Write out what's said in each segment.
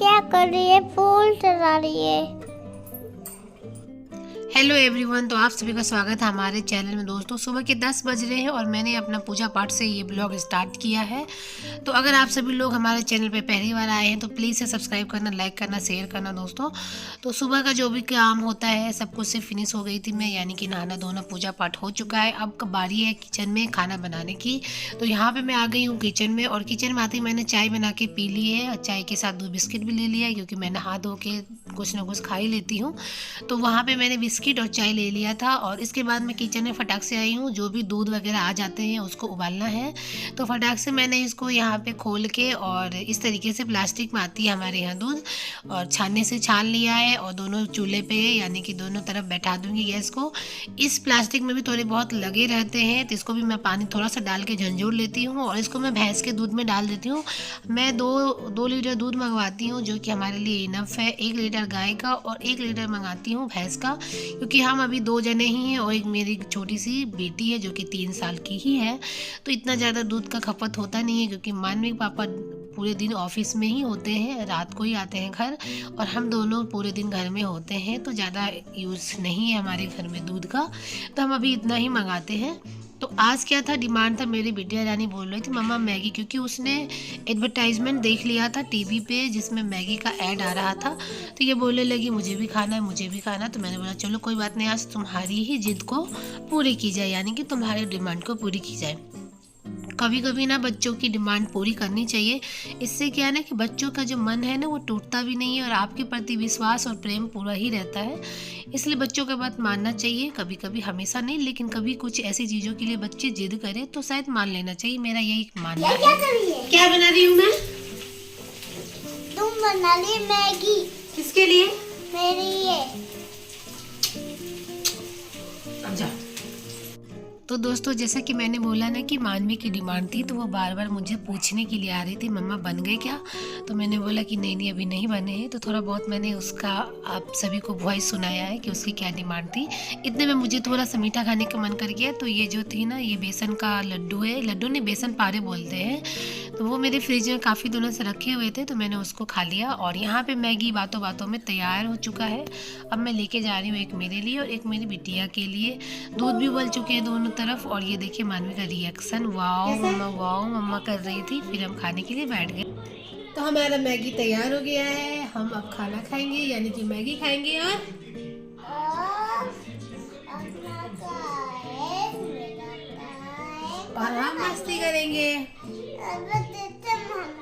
क्या कर रही है? फूल चला रही है। हेलो एवरीवन, तो आप सभी का स्वागत है हमारे चैनल में। दोस्तों, सुबह के 10 बज रहे हैं और मैंने अपना पूजा पाठ से ये ब्लॉग स्टार्ट किया है। तो अगर आप सभी लोग हमारे चैनल पे पहली बार आए हैं तो प्लीज़ से सब्सक्राइब करना, लाइक करना, शेयर करना। दोस्तों, तो सुबह का जो भी काम होता है सब कुछ से फिनिश हो गई थी मैं, यानी कि नहाना धोना पूजा पाठ हो चुका है। अब बारी है किचन में खाना बनाने की। तो यहाँ पर मैं आ गई हूँ किचन में, और किचन में आते ही मैंने चाय बना के पी ली है और चाय के साथ 2 बिस्किट भी ले लिया है, क्योंकि मैं नहा धो के कुछ ना कुछ खा ही लेती हूँ। तो वहाँ पे मैंने बिस्किट और चाय ले लिया था, और इसके बाद मैं किचन में फटाक से आई हूँ। जो भी दूध वगैरह आ जाते हैं उसको उबालना है। तो फटाक से मैंने इसको यहाँ पे खोल के, और इस तरीके से प्लास्टिक में आती है हमारे यहाँ दूध, और छानने से छान लिया है, और दोनों चूल्हे पे यानी कि दोनों तरफ बैठा दूंगी गैस को। इस प्लास्टिक में भी थोड़े बहुत लगे रहते हैं, तो इसको भी मैं पानी थोड़ा सा डाल के झंझोड़ लेती हूँ, और इसको मैं भैंस के दूध में डाल देती हूँ। मैं दो लीटर दूध मंगवाती हूँ, जो कि हमारे लिए इनफ है। 1 लीटर गाय का और 1 लीटर मंगाती हूँ भैंस का, क्योंकि हम अभी 2 जने ही हैं, और एक मेरी छोटी सी बेटी है जो कि 3 साल की ही है। तो इतना ज़्यादा दूध का खपत होता नहीं है, क्योंकि मानवी पापा पूरे दिन ऑफिस में ही होते हैं, रात को ही आते हैं घर, और हम दोनों पूरे दिन घर में होते हैं। तो ज़्यादा यूज़ नहीं है हमारे घर में दूध का, तो हम अभी इतना ही मंगाते हैं। तो आज क्या था, डिमांड था, मेरी बिटिया रानी बोल रही थी मम्मा मैगी, क्योंकि उसने एडवर्टाइजमेंट देख लिया था टीवी पे जिसमें मैगी का ऐड आ रहा था। तो ये बोलने लगी मुझे भी खाना है, मुझे भी खाना। तो मैंने बोला चलो कोई बात नहीं, आज तुम्हारी ही जिद को पूरी की जाए, यानी कि तुम्हारे डिमांड को पूरी की जाए। कभी कभी ना बच्चों की डिमांड पूरी करनी चाहिए। इससे क्या है ना कि बच्चों का जो मन है ना वो टूटता भी नहीं है, और आपके प्रति विश्वास और प्रेम पूरा ही रहता है। इसलिए बच्चों का बात मानना चाहिए, कभी कभी, हमेशा नहीं, लेकिन कभी कुछ ऐसी चीज़ों के लिए बच्चे जिद करें तो शायद मान लेना चाहिए। मेरा यही मानना है। क्या बना रही हूँ मैं? तुम बना ली मैगी। किसके लिए? मेरे लिए। अब जा। तो दोस्तों, जैसा कि मैंने बोला ना कि मानवी की डिमांड थी, तो वो बार बार मुझे पूछने के लिए आ रही थी मम्मा बन गए क्या। तो मैंने बोला कि नहीं नहीं अभी नहीं बने हैं। तो थोड़ा बहुत मैंने उसका आप सभी को वॉइस सुनाया है कि उसकी क्या डिमांड थी। इतने में मुझे थोड़ा सा मीठा खाने का मन कर गया। तो ये जो थी ना, ये बेसन का लड्डू है, लड्डू नहीं बेसन पारे बोलते हैं। तो वो मेरे फ्रिज में काफ़ी दिनों से रखे हुए थे, तो मैंने उसको खा लिया। और यहाँ पे मैगी बातों बातों में तैयार हो चुका है। अब मैं लेके जा रही हूँ, एक मेरे लिए और एक मेरी बिटिया के लिए। दूध भी उबल चुके हैं दोनों तरफ, और ये देखिए मानवी का रिएक्शन, वाओ मम्मा कर रही थी। फिर हम खाने के लिए बैठ गए। तो हमारा मैगी तैयार हो गया है, हम अब खाना खाएंगे, यानी कि मैगी खाएंगे और हम मस्ती करेंगे।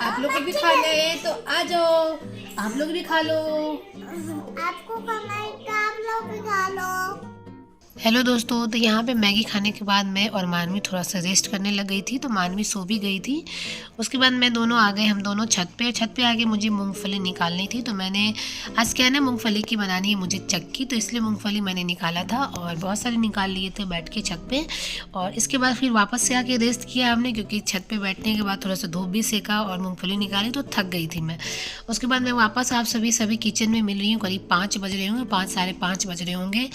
आप लोग को भी खाना है तो आ जाओ, आप लोग भी खा लो। आपको खाना है तो आप लोग भी खा लो। हेलो दोस्तों, तो यहाँ पे मैगी खाने के बाद मैं और मानवी थोड़ा सा रेस्ट करने लग गई थी। तो मानवी सो भी गई थी। उसके बाद मैं दोनों आ गए, हम दोनों छत पे आके मुझे मूंगफली निकालनी थी। तो मैंने आज क्या है ना, मूंगफली की बनानी है मुझे चक्की, तो इसलिए मूंगफली मैंने निकाला था, और बहुत सारे निकाल लिए थे बैठ के छत पे। और इसके बाद फिर वापस से आके रेस्ट किया हमने, क्योंकि छत पे बैठने के बाद थोड़ा सा धूप भी सेका और मूँगफली निकाली, तो थक गई थी मैं। उसके बाद मैं वापस आप सभी किचन में मिल रही हूँ। करीब 5 बज रहे होंगे, 5 साढ़े 5 बज रहे होंगे।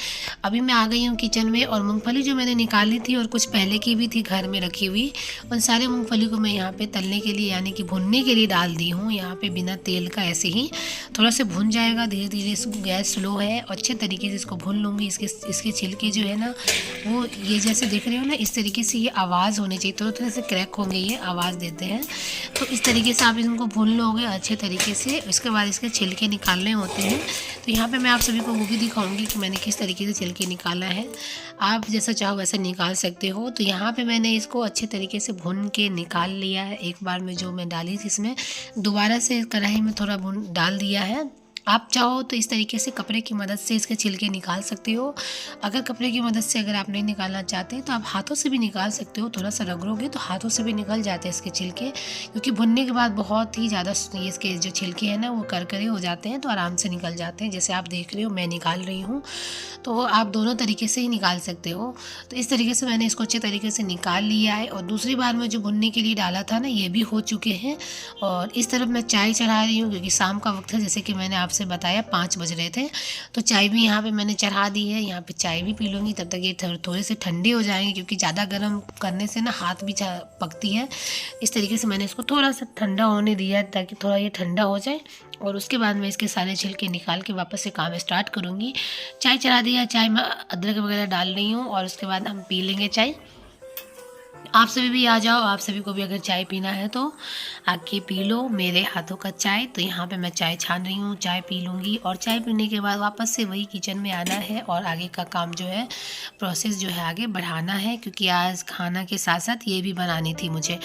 अभी मैं आ गई हूँ किचन में, और मूंगफली जो मैंने निकाली थी और कुछ पहले की भी थी घर में रखी हुई, उन सारे मूंगफली को मैं यहाँ पे तलने के लिए यानी कि भुनने के लिए डाल दी हूँ। यहाँ पे बिना तेल का ऐसे ही थोड़ा सा भुन जाएगा धीरे धीरे। गैस स्लो है, अच्छे तरीके से इसको भून लूँगी। इसके छिलके जो है ना, वो ये जैसे देख रहे हो ना, इस तरीके से ये आवाज़ होनी चाहिए, थोड़ा से क्रैक होंगे, ये आवाज़ देते हैं। तो इस तरीके से आप इनको भून लोगे अच्छे तरीके से। उसके बाद इसके छिलके निकालने होते हैं। तो यहाँ पे मैं आप सभी को वो भी दिखाऊंगी कि मैंने किस तरीके से छिलके निकाला है। आप जैसा चाहो वैसे निकाल सकते हो। तो यहाँ पे मैंने इसको अच्छे तरीके से भून के निकाल लिया है। एक बार में जो मैं डाली थी इसमें दोबारा से कढ़ाई में थोड़ा भून डाल दिया है। आप चाहो तो इस तरीके से कपड़े की मदद से इसके छिलके निकाल सकते हो। अगर कपड़े की मदद से अगर आप नहीं निकालना चाहते तो आप हाथों से भी निकाल सकते हो। थोड़ा सा रगड़ोगे तो हाथों से भी निकल जाते हैं इसके छिलके, क्योंकि भुनने के बाद बहुत ही ज़्यादा इसके जो छिलके हैं ना वो करकरे हो जाते हैं, तो आराम से निकल जाते हैं। जैसे आप देख रहे हो मैं निकाल रही हूँ, तो आप दोनों तरीके से ही निकाल सकते हो। तो इस तरीके से मैंने इसको अच्छे तरीके से निकाल लिया है। और दूसरी बार में जो भुनने के लिए डाला था ना, ये भी हो चुके हैं। और इस तरफ मैं चाय चढ़ा रही हूँ, क्योंकि शाम का वक्त है, जैसे कि मैंने आप आपसे बताया 5 बज रहे थे। तो चाय भी यहाँ पे मैंने चढ़ा दी है, यहाँ पे चाय भी पी लूँगी। तब तक ये थोड़े से ठंडे हो जाएंगे, क्योंकि ज़्यादा गर्म करने से ना हाथ भी पकती है। इस तरीके से मैंने इसको थोड़ा सा ठंडा होने दिया है, ताकि थोड़ा ये ठंडा हो जाए, और उसके बाद मैं इसके सारे छिलके निकाल के वापस से काम स्टार्ट करूँगी। चाय चढ़ा दिया, चाय में अदरक वगैरह डाल रही हूँ, और उसके बाद हम पी लेंगे चाय। आप सभी भी आ जाओ, आप सभी को भी अगर चाय पीना है तो आके पी लो मेरे हाथों का चाय। तो यहाँ पे मैं चाय छान रही हूँ, चाय पी लूँगी, और चाय पीने के बाद वापस से वही किचन में आना है और आगे का काम जो है, प्रोसेस जो है आगे बढ़ाना है, क्योंकि आज खाना के साथ साथ ये भी बनानी थी मुझे।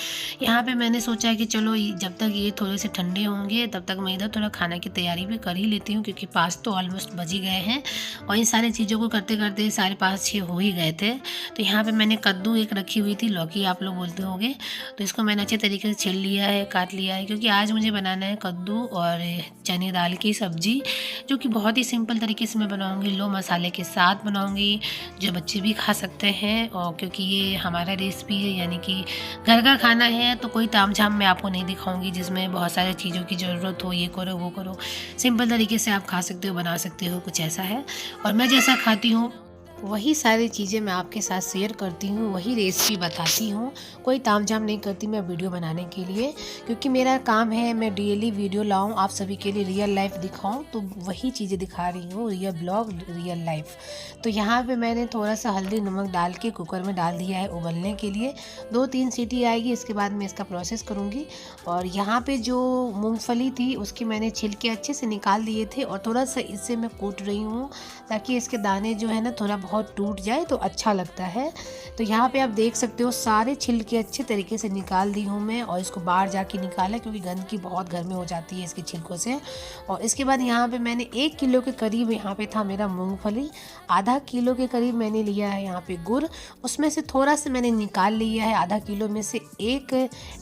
यहाँ पे मैंने सोचा कि चलो जब तक ये थोड़े से ठंडे होंगे तब तक मैं इधर थोड़ा खाना की तैयारी भी कर ही लेती हूँ, क्योंकि 5 तो ऑलमोस्ट बज ही गए हैं, और इन सारी चीज़ों को करते करते 5:30-6 हो ही गए थे। तो यहाँ पर मैंने कद्दू एक रखी हुई थी, लौकी आप लोग बोलते होंगे, तो इसको मैंने अच्छे तरीके से छील लिया है, काट लिया है, क्योंकि आज मुझे बनाना है कद्दू और चने दाल की सब्जी, जो कि बहुत ही सिंपल तरीके से मैं बनाऊंगी, लो मसाले के साथ बनाऊंगी, जो बच्चे भी खा सकते हैं। और क्योंकि ये हमारा रेसिपी है, यानी कि घर का खाना है, तो कोई तामझाम मैं आपको नहीं दिखाऊंगी जिसमें बहुत सारी चीज़ों की ज़रूरत हो, ये करो वो करो। सिंपल तरीके से आप खा सकते हो, बना सकते हो, कुछ ऐसा है। और मैं जैसा खाती हूँ वही सारी चीज़ें मैं आपके साथ शेयर करती हूँ, वही रेसिपी बताती हूँ, कोई तामझाम नहीं करती मैं वीडियो बनाने के लिए, क्योंकि मेरा काम है मैं डेली वीडियो लाऊं, आप सभी के लिए रियल लाइफ दिखाऊं, तो वही चीज़ें दिखा रही हूँ, रियल ब्लॉग रियल लाइफ। तो यहाँ पे मैंने थोड़ा सा हल्दी नमक डाल के कुकर में डाल दिया है उबलने के लिए, 2-3 सीटी आएगी, इसके बाद मैं इसका प्रोसेस करूँगी। और यहाँ पर जो मूँगफली थी उसकी मैंने छिलके अच्छे से निकाल दिए थे, और थोड़ा सा इससे मैं कूट रही हूँ, ताकि इसके दाने जो है ना थोड़ा बहुत टूट जाए तो अच्छा लगता है। तो यहाँ पे आप देख सकते हो सारे छिलके अच्छे तरीके से निकाल दी हूँ मैं, और इसको बाहर जाके निकाला, क्योंकि गंदगी बहुत घर में हो जाती है इसके छिलकों से। और इसके बाद यहाँ पे मैंने 1 किलो के करीब यहाँ पे था मेरा मूंगफली, आधा किलो के करीब मैंने लिया है यहाँ पे गुड़, उसमें से थोड़ा सा मैंने निकाल लिया है, आधा किलो में से एक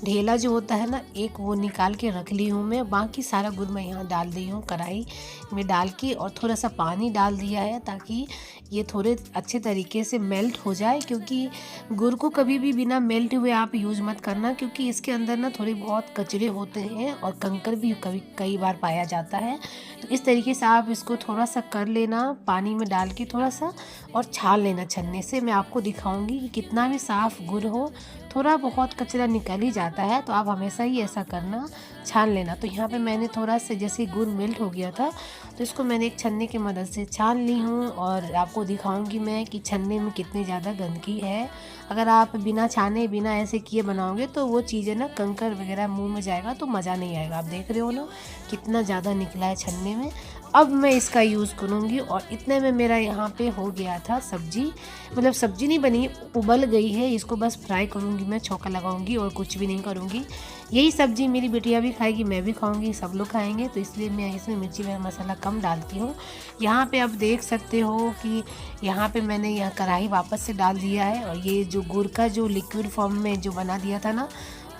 ढेला जो होता है ना, एक वो निकाल के रख ली हूँ मैं। बाकी सारा गुड़ मैं यहाँ डाल दी हूँ कढ़ाई में डाल के, और थोड़ा सा पानी डाल दिया है, ताकि ये थोड़े अच्छे तरीके से मेल्ट हो जाए, क्योंकि गुड़ को कभी भी बिना मेल्ट हुए आप यूज़ मत करना, क्योंकि इसके अंदर ना थोड़े बहुत कचरे होते हैं और कंकर भी कई बार पाया जाता है। तो इस तरीके से आप इसको थोड़ा सा कर लेना, पानी में डाल के थोड़ा सा, और छान लेना छन्ने से। मैं आपको दिखाऊंगी कि कितना भी साफ़ गुड़ हो, थोड़ा बहुत कचरा निकल ही जाता है, तो आप हमेशा ही ऐसा करना, छान लेना। तो यहाँ पे मैंने थोड़ा सा जैसे गुड़ मेल्ट हो गया था, तो इसको मैंने एक छन्ने की मदद से छान ली हूँ, और आपको दिखाऊंगी मैं कि छन्ने में कितनी ज़्यादा गंदगी है। अगर आप बिना छाने बिना ऐसे किए बनाओगे तो वो चीज़ें ना कंकर वगैरह मुंह में जाएगा तो मज़ा नहीं आएगा। आप देख रहे हो ना कितना ज़्यादा निकला है छन्ने में। अब मैं इसका यूज़ करूँगी, और इतने में मेरा यहाँ पे हो गया था सब्जी, मतलब सब्जी नहीं बनी, उबल गई है। इसको बस फ्राई करूँगी मैं, छौंका लगाऊँगी और कुछ भी नहीं करूँगी। यही सब्जी मेरी बिटिया भी खाएगी, मैं भी खाऊँगी, सब लोग खाएंगे, तो इसलिए मैं इसमें मिर्ची व मसाला कम डालती हूँ। यहाँ पे आप देख सकते हो कि यहाँ पे मैंने यह कढ़ाई वापस से डाल दिया है, और ये जो गुड़ का जो लिक्विड फॉर्म में जो बना दिया था ना,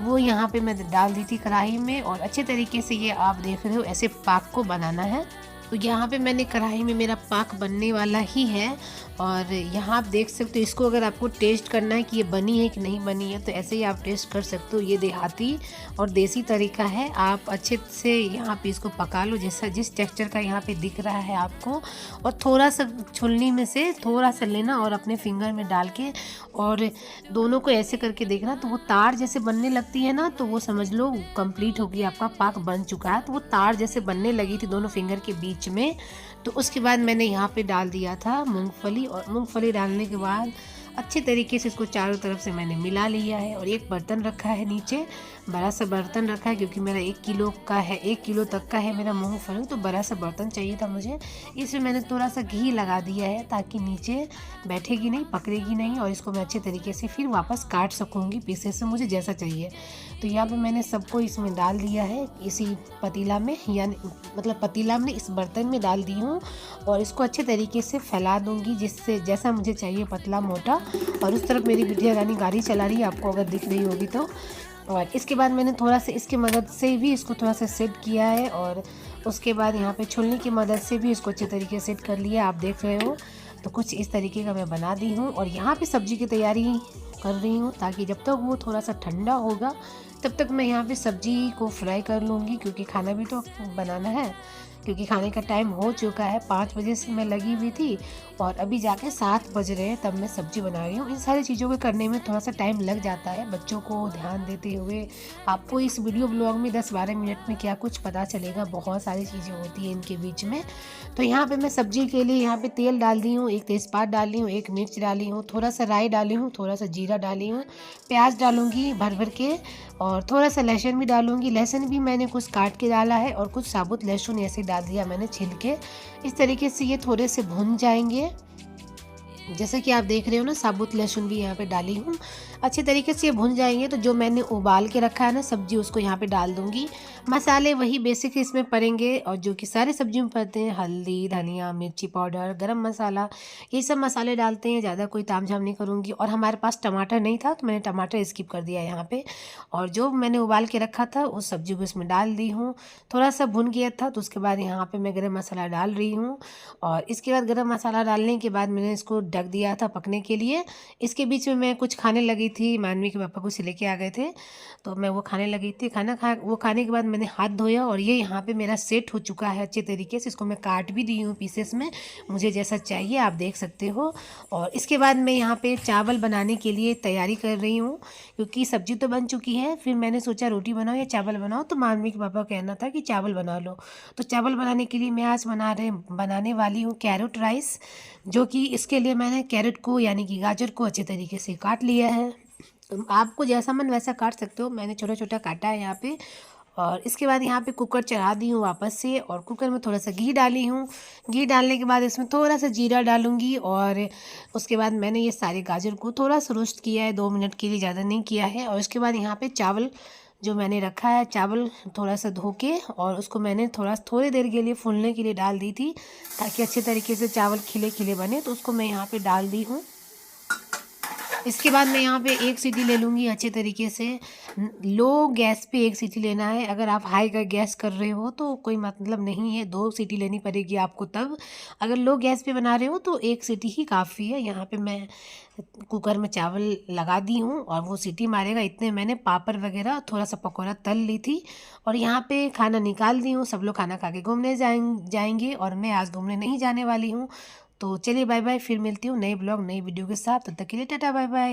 वो यहाँ पे मैं डाल दी थी कढ़ाई में, और अच्छे तरीके से ये आप देख रहे हो ऐसे पाक को बनाना है। तो यहाँ पे मैंने कढ़ाई में, मेरा पाक बनने वाला ही है, और यहाँ आप देख सकते हो। इसको अगर आपको टेस्ट करना है कि ये बनी है कि नहीं बनी है, तो ऐसे ही आप टेस्ट कर सकते हो। ये देहाती और देसी तरीका है, आप अच्छे से यहाँ पे इसको पका लो, जैसा जिस टेक्सचर का यहाँ पे दिख रहा है आपको। और थोड़ा सा छुलनी में से थोड़ा सा लेना और अपने फिंगर में डाल के, और दोनों को ऐसे करके देखना, तो वो तार जैसे बनने लगती है ना, तो वो समझ लो कंप्लीट हो गया, आपका पाक बन चुका है। तो वो तार जैसे बनने लगी थी दोनों फिंगर के बीच में, तो उसके बाद मैंने यहाँ पे डाल दिया था मूंगफली, और मूंगफली डालने के बाद अच्छे तरीके से इसको चारों तरफ से मैंने मिला लिया है। और एक बर्तन रखा है नीचे, बड़ा सा बर्तन रखा है, क्योंकि मेरा 1 किलो का है, 1 किलो तक का है मेरा मूंगफली, तो बड़ा सा बर्तन चाहिए था मुझे। इसमें मैंने थोड़ा सा घी लगा दिया है, ताकि नीचे बैठेगी नहीं, पकड़ेगी नहीं, और इसको मैं अच्छे तरीके से फिर वापस काट सकूँगी पीसेस से, मुझे जैसा चाहिए। तो यहाँ पर मैंने सबको इसमें डाल दिया है, इसी पतीला में, यानी मतलब पतीला में इस बर्तन में डाल दी हूँ, और इसको अच्छे तरीके से फैला दूँगी, जिससे जैसा मुझे चाहिए, पतला मोटा। और उस तरफ मेरी बिटिया रानी गाड़ी चला रही है, आपको अगर दिख रही होगी तो। और इसके बाद मैंने थोड़ा सा इसकी मदद से भी इसको थोड़ा सा सेट किया है, और उसके बाद यहाँ पे छुलनी की मदद से भी इसको अच्छे तरीके से सेट कर लिया, आप देख रहे हो। तो कुछ इस तरीके का मैं बना दी हूँ, और यहाँ पे सब्जी की तैयारी कर रही हूँ, ताकि जब तक वो थोड़ा सा ठंडा होगा तब तक मैं यहाँ पे सब्जी को फ्राई कर लूँगी, क्योंकि खाना भी तो बनाना है, क्योंकि खाने का टाइम हो चुका है। 5 बजे से मैं लगी हुई थी और अभी जाके 7 बज रहे हैं, तब मैं सब्जी बना रही हूँ। इन सारी चीज़ों को करने में थोड़ा सा टाइम लग जाता है। बच्चों को ध्यान देते हुए आपको इस वीडियो ब्लॉग में 10-12 मिनट में क्या कुछ पता चलेगा, बहुत सारी चीज़ें होती हैं इनके बीच में। तो यहाँ पे मैं सब्जी के लिए यहाँ पे तेल डाल दी हूँ, 1 तेज़पात डाली हूँ, 1 मिर्च डाली हूँ, थोड़ा सा राई डाली हूँ, थोड़ा सा जीरा डाली हूँ, प्याज डालूँगी भर भर के, और थोड़ा सा लहसुन भी डालूँगी। लहसुन भी मैंने कुछ काट के डाला है और कुछ साबुत लहसुन ऐसे डाल दिया मैंने छिल के। इस तरीके से ये थोड़े से भुन जाएंगे। जैसे कि आप देख रहे हो ना, साबुत लहसुन भी यहाँ पे डाली हूँ। अच्छे तरीके से ये भुन जाएंगे तो जो मैंने उबाल के रखा है ना सब्जी, उसको यहाँ पे डाल दूँगी। मसाले वही बेसिक इसमें पड़ेंगे और जो कि सारे सब्जियों में पड़ते हैं, हल्दी, धनिया, मिर्ची पाउडर, गरम मसाला, ये सब मसाले डालते हैं। ज़्यादा कोई तामझाम नहीं करूँगी। और हमारे पास टमाटर नहीं था तो मैंने टमाटर स्किप कर दिया यहाँ पे। और जो मैंने उबाल के रखा था उस सब्जी को इसमें डाल दी हूँ। थोड़ा सा भुन गया था तो उसके बाद यहाँ पर मैं गरम मसाला डाल रही हूँ। और इसके बाद गरम मसाला डालने के बाद मैंने इसको ढक दिया था पकने के लिए। इसके बीच में मैं कुछ खाने लगी थी, मानवी के पापा कुछ लेके आ गए थे तो मैं वो खाने लगी थी। वो खाने के बाद मैंने हाथ धोया और ये यहाँ पे मेरा सेट हो चुका है अच्छे तरीके से। इसको मैं काट भी दी हूँ पीसेस में, मुझे जैसा चाहिए आप देख सकते हो। और इसके बाद मैं यहाँ पे चावल बनाने के लिए तैयारी कर रही हूँ, क्योंकि सब्जी तो बन चुकी है। फिर मैंने सोचा रोटी बनाओ या चावल बनाओ, तो मानवी के पापा कहना था कि चावल बना लो। तो चावल बनाने के लिए मैं आज बनाने वाली हूँ कैरेट राइस, जो कि इसके लिए मैंने कैरेट को यानी कि गाजर को अच्छे तरीके से काट लिया है। आपको जैसा मन वैसा काट सकते हो, मैंने छोटा छोटा काटा है यहाँ पे। और इसके बाद यहाँ पे कुकर चढ़ा दी हूँ वापस से, और कुकर में थोड़ा सा घी डाली हूँ। घी डालने के बाद इसमें थोड़ा सा जीरा डालूँगी। और उसके बाद मैंने ये सारे गाजर को थोड़ा सा रोस्ट किया है 2 मिनट के लिए, ज़्यादा नहीं किया है। और उसके बाद यहाँ पे चावल जो मैंने रखा है, चावल थोड़ा सा धो के और उसको मैंने थोड़ी देर के लिए फूलने के लिए डाल दी थी, ताकि अच्छे तरीके से चावल खिले खिले बने। तो उसको मैं यहाँ पे डाल दी हूँ। इसके बाद मैं यहाँ पे 1 सीटी ले लूँगी अच्छे तरीके से। लो गैस पे 1 सीटी लेना है। अगर आप हाई का गैस कर रहे हो तो कोई मतलब नहीं है, 2 सीटी लेनी पड़ेगी आपको तब। अगर लो गैस पे बना रहे हो तो 1 सीटी ही काफ़ी है। यहाँ पे मैं कुकर में चावल लगा दी हूँ और वो सीटी मारेगा। इतने मैंने पापड़ वगैरह थोड़ा सा पकौड़ा तल ली थी। और यहाँ पे खाना निकाल दी हूँ। सब लोग खाना खा के घूमने जाएंगे और मैं आज घूमने नहीं जाने वाली हूँ। तो चलिए बाय बाय, फिर मिलती हूँ नए ब्लॉग नई वीडियो के साथ। तब तक के लिए टाटा बाय बाय।